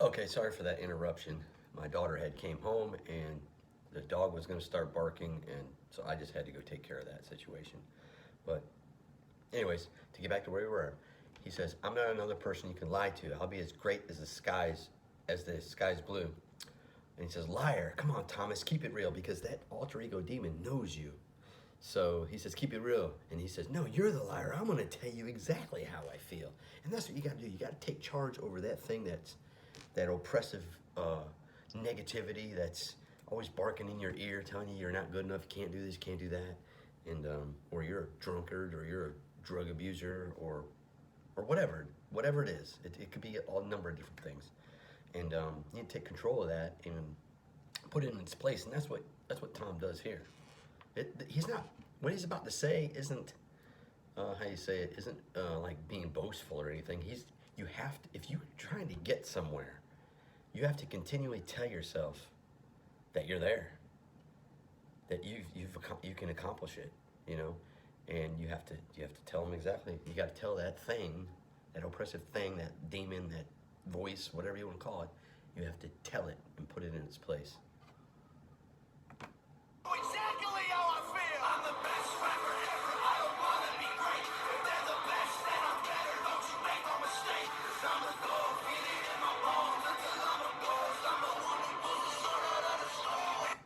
Okay, sorry for that interruption. My daughter had came home and the dog was going to start barking, and so I just had to go take care of that situation. But anyways, to get back to where we were, he says, "I'm not another person you can lie to. I'll be as great as the sky's blue." And he says, "Liar! Come on, Thomas, keep it real, because that alter ego demon knows you." So he says, "Keep it real." And he says, "No, you're the liar. I'm going to tell you exactly how I feel." And that's what you got to do. You got to take charge over that thing that oppressive negativity that's always barking in your ear, telling you you're not good enough, you can't do this, you can't do that, and or you're a drunkard, or you're a drug abuser, or whatever it is. It could be a number of different things, and you need to take control of that and put it in its place. And that's what Tom does here. He's not, what he's about to say isn't how you say it, isn't like being boastful or anything. You have to, if you're trying to get somewhere, you have to continually tell yourself that you're there, that you can accomplish it, you know, and you have to tell them exactly. You got to tell that thing, that oppressive thing, that demon, that voice, whatever you want to call it. You have to tell it and put it in its place. Exactly how I feel. I'm the best rapper ever. I don't wanna be great. If they're the best, then I'm better. Don't you make no mistake. Cause I'm the gold, feel it in my bones. Until I'm a ghost, I'm the one who pulls the sword out of the stone.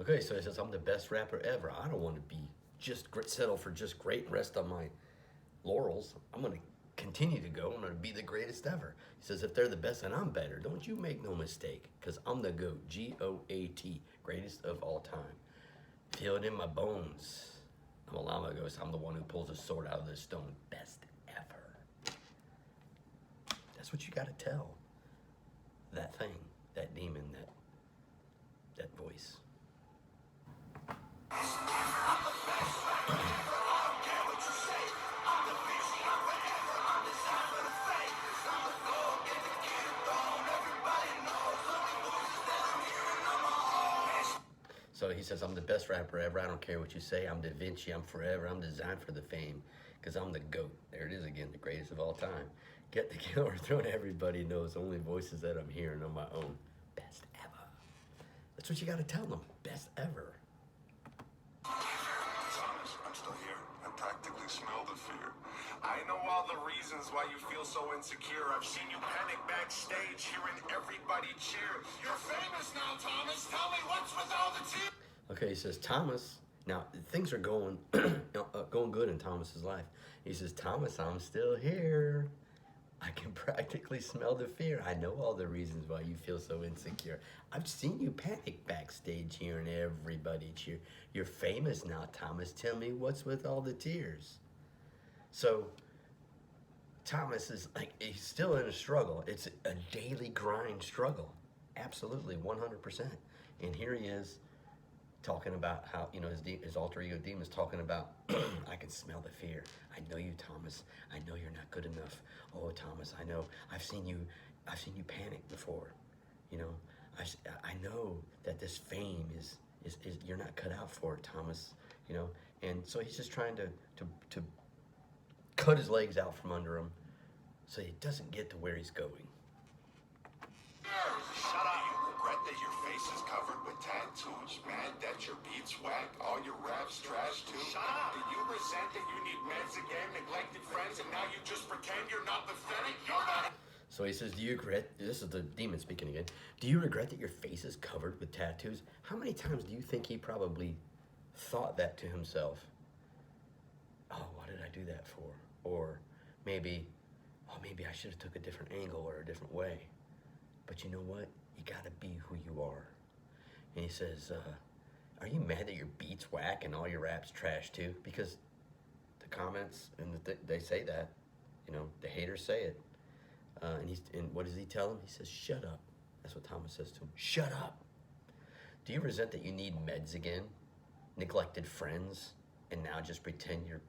Okay, so he says, "I'm the best rapper ever. I don't want to be settle for just great and rest on my laurels. I'm going to continue to go. I'm going to be the greatest ever." He says, "If they're the best, then I'm better. Don't you make no mistake, because I'm the GOAT, GOAT, greatest of all time. Feel it in my bones. I'm a llama ghost. I'm the one who pulls a sword out of the stone. Best ever." That's what you got to tell that thing, that demon, that voice. So he says, "I'm the best rapper ever. I don't care what you say. I'm Da Vinci. I'm forever. I'm designed for the fame, because I'm the GOAT." There it is again, the greatest of all time. Get the killer throne. Everybody knows. Only voices that I'm hearing on my own. Best ever. That's what you got to tell them. Best ever. Thomas, I'm still here. I practically smell the fear. I know all the reasons why you feel so insecure. I've seen you panic backstage, hearing everybody cheer. You're famous now, Thomas. Tell me what's with all the tears. Okay, he says, "Thomas." Now things are going going good in Thomas's life. He says, "Thomas, I'm still here. I can practically smell the fear. I know all the reasons why you feel so insecure. I've seen you panic backstage, hearing everybody cheer. You're famous now, Thomas. Tell me what's with all the tears." So Thomas is like, he's still in a struggle. It's a daily grind struggle. Absolutely, 100%. And here he is talking about how, his alter ego demon is talking about, "I can smell the fear. I know you, Thomas. I know you're not good enough. Oh, Thomas, I know. I've seen you panic before. You know, I know that this fame is you're not cut out for it, Thomas. You know." And so he's just trying to cut his legs out from under him so he doesn't get to where he's going. Shut up. Do you regret that your face is covered with tattoos? Mad that your beats whack? All your raps trash too? Shut up. Do you resent that you need meds again? Neglected friends, and now you just pretend you're not pathetic? You're not. So he says, "Do you regret," this is the demon speaking again, "do you regret that your face is covered with tattoos?" How many times do you think he probably thought that to himself? "Oh, what did I do that for?" Or maybe, "Oh, maybe I should have took a different angle or a different way." But you know what? You gotta be who you are. And he says, "Are you mad that your beats whack and all your raps trash too?" Because the comments and they say that, the haters say it. And what does he tell him? He says, "Shut up." That's what Thomas says to him. "Shut up. Do you resent that you need meds again? Neglected friends? And now just pretend you're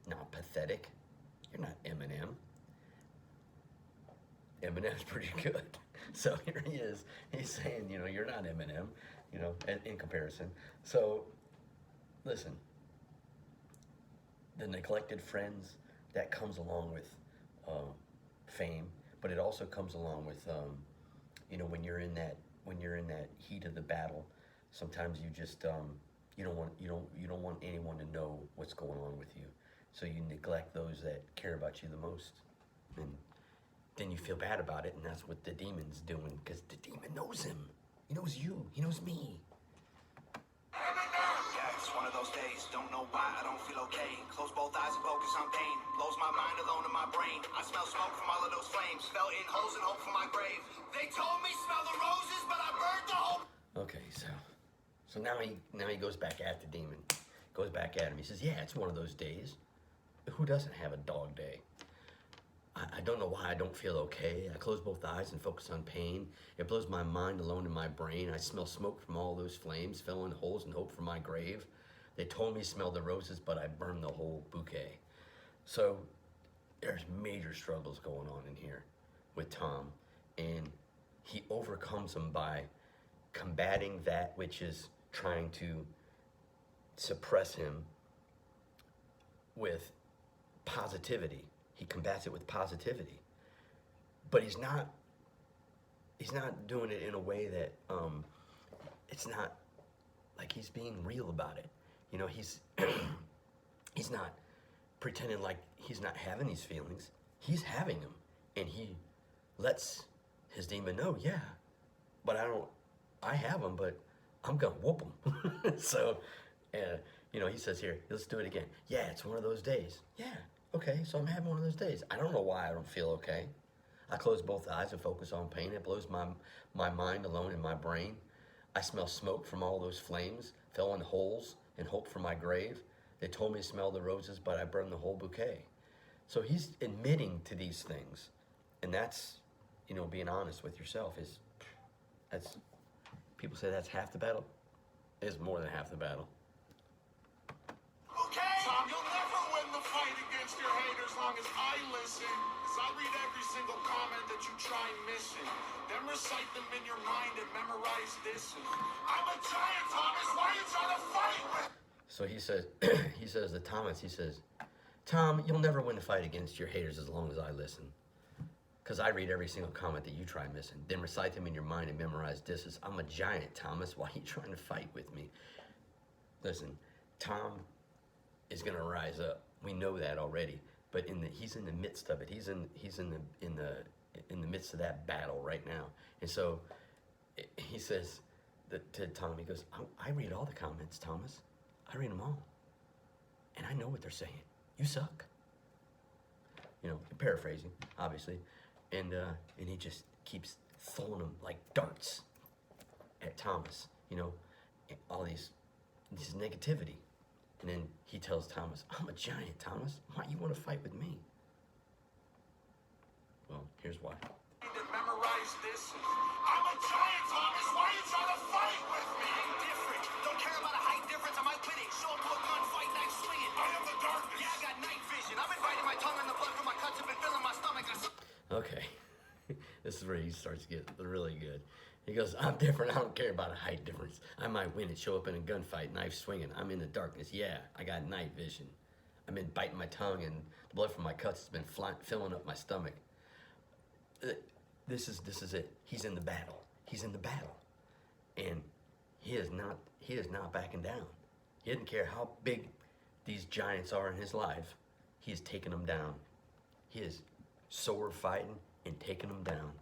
not pathetic? You're not Eminem. Eminem's pretty good." So here he is. He's saying, "You're not Eminem, in comparison." So listen, the neglected friends, that comes along with fame, but it also comes along with You know, when you're in that heat of the battle, sometimes you just you don't want anyone to know what's going on with you. So you neglect those that care about you the most. And then you feel bad about it, and that's what the demon's doing, because the demon knows him. He knows you. He knows me. Yeah, it's one of those days. Don't know why I don't feel okay. Close both eyes and focus on pain. Blows my mind alone in my brain. I smell smoke from all of those flames. Fell in holes and hope for my grave. They told me smell the roses, but I burned the whole. Okay, so now he goes back at the demon. Goes back at him. He says, yeah, it's one of those days. Who doesn't have a dog day? I don't know why I don't feel okay. I close both eyes and focus on pain. It blows my mind alone in my brain. I smell smoke from all those flames, fell in holes and hope for my grave. They told me smell the roses, but I burned the whole bouquet. So there's major struggles going on in here with Tom, and he overcomes them by combating that which is trying to suppress him with positivity. He combats it with positivity, but he's not doing it in a way that it's not like he's being real about it. You know, he's he's not pretending like he's not having these feelings. He's having them, and he lets his demon know, yeah, but I have them, but I'm gonna whoop them. So, you know, he says here, let's do it again. Yeah, it's one of those days. Yeah. Okay, so I'm having one of those days. I don't know why I don't feel okay. I close both eyes and focus on pain. It blows my mind alone in my brain. I smell smoke from all those flames, fell in holes and hope for my grave. They told me to smell the roses, but I burned the whole bouquet. So he's admitting to these things. And that's, you know, being honest with yourself that's, people say that's half the battle. It's more than half the battle. Okay, Tom, you'll never win the fight against your haters long as I listen. Cause I read every single comment that you try missing. Then recite them in your mind and memorize this. I'm a giant, Thomas. Why are you trying to fight with? So he says, he says to Thomas, he says, Tom, you'll never win the fight against your haters as long as I listen. Because I read every single comment that you try missing. Then recite them in your mind and memorize this. I'm a giant, Thomas. Why are you trying to fight with me? Listen, Tom is going to rise up. We know that already. But he's in the midst of it. He's in the midst of that battle right now. And so he says to Tom, he goes, I read all the comments, Thomas. I read them all. And I know what they're saying. You suck. You know, paraphrasing, obviously. And he just keeps throwing them like darts at Thomas. You know, all this negativity. And then he tells Thomas, I'm a giant, Thomas. Why you want to fight with me? Well, here's why. Memorize this. I'm a giant, Thomas. Why are you trying to fight with me? I'm different. Don't care about a height difference. I might quit it. Show up to a gunfight, knife swinging. I am the darkness. Yeah, I got night vision. I've been biting my tongue and the blood from my cuts have been filling my stomach. Okay. This is where he starts to get really good. He goes, I'm different. I don't care about a height difference. I might win and show up in a gunfight, knife swinging. I'm in the darkness. Yeah, I got night vision. I've been biting my tongue, and the blood from my cuts has been filling up my stomach. This is it. He's in the battle. He's in the battle, and he is not backing down. He doesn't care how big these giants are in his life. He is taking them down. He is sword fighting and taking them down.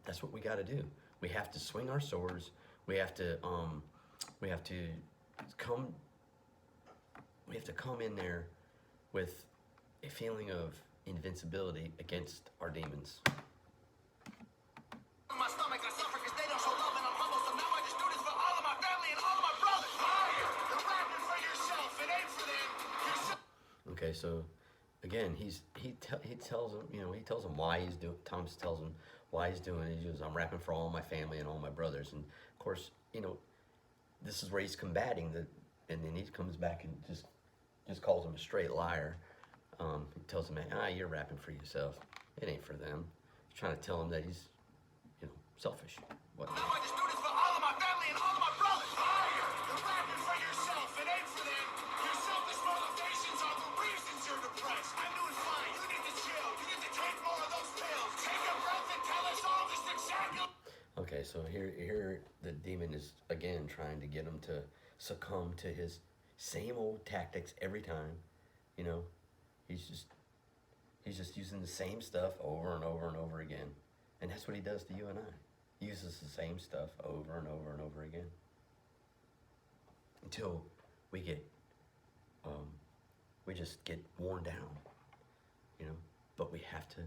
That's what we got to do. We have to swing our swords. We have to come in there with a feeling of invincibility against our demons. My stomach, I suffer because they don't show love and I'm humble. So now I just do this for all of my family and all of my brothers. Fire! You're rapping for yourself. It ain't for them. Okay, so again, he tells him, you know, he tells him why he's doing. Thomas tells him why he's doing it. He goes, I'm rapping for all my family and all my brothers. And of course, you know, this is where he's combating and then he comes back and just calls him a straight liar. He tells him, you're rapping for yourself. It ain't for them. He's trying to tell him that he's, you know, selfish. What? Now I just do this for all of my family and all of my brothers. Fire! You're rapping for yourself. It ain't for them. Your selfish motivations are the reasons you're depressed. I'm doing fine. You need to chill. You need to take more of those pills. so here the demon is again trying to get him to succumb to his same old tactics every time. You know, he's just using the same stuff over and over and over again. And that's what he does to you and I. He uses the same stuff over and over and over again. Until we just get worn down, you know. But we have to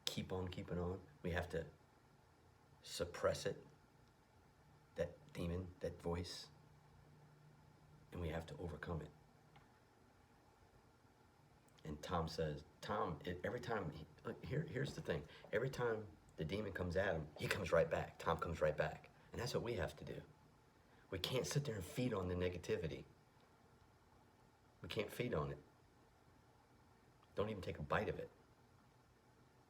keep on keeping on. We have to suppress it, that demon, that voice, and we have to overcome it. And Tom says, every time, here's the thing, every time the demon comes at him, he comes right back. Tom comes right back. And that's what we have to do. We can't sit there and feed on the negativity. We can't feed on it. Don't even take a bite of it.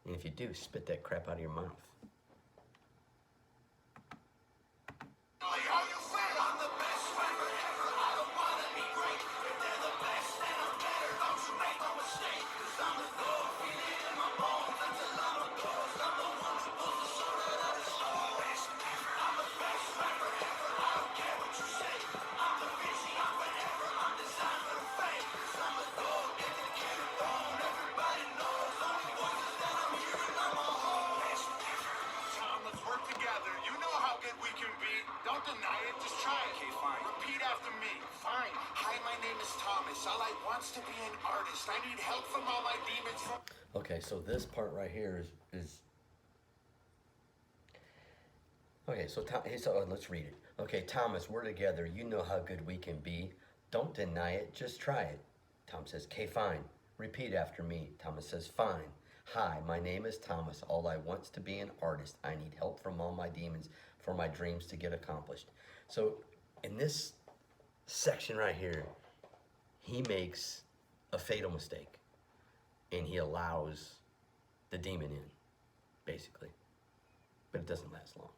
And if you do, spit that crap out of your mouth. How you feel? I'm the best rapper ever. I don't wanna be great. If they're the best, then I'm better. Don't you make no mistake. 'Cause I'm the dog, feel it in my bones until I'm a ghost. I'm the one who pulls the shoulder that is all best ever. I'm the best rapper ever. I don't care what you say. I'm the busy, I'm whatever. I'm designed for the fame. 'Cause I'm the dog, get the carry on. Everybody knows. Only voices that I'm hearing, I'm a whole best ever. Tom, let's work together. You know how good we can be. Don't deny it, just try it. Okay, fine. Repeat after me. Fine. Hi, my name is Thomas. All I want's to be an artist. I need help from all my demons. Okay, so this part right here is okay, so let's read it. Okay, Thomas, we're together. You know how good we can be. Don't deny it, just try it. Tom says, "Okay, fine. Repeat after me." Thomas says, "Fine. Hi, my name is Thomas. All I want's to be an artist. I need help from all my demons for my dreams to get accomplished." So in this section right here, he makes a fatal mistake. And he allows the demon in, basically. But it doesn't last long.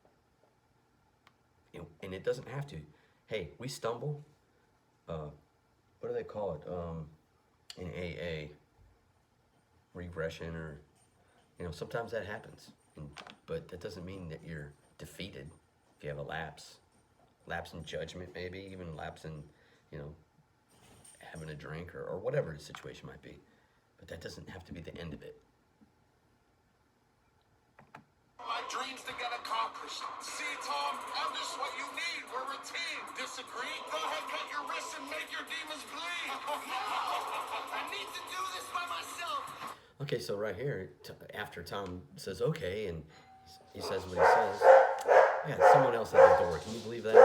And it doesn't have to. Hey, we stumble. What do they call it in AA? Regression, or, you know, sometimes that happens. But that doesn't mean that you're defeated if you have a lapse in judgment, maybe, even lapse in, you know, having a drink or whatever the situation might be. But that doesn't have to be the end of it. My dreams to get accomplished. See, Tom, I'm just what you need. We're a team. Disagree? Go ahead, cut your wrists and make your demons bleed. No! I need to do this by myself. Okay, so right here, after Tom says okay, and he says what he says, I got someone else at the door. Can you believe that?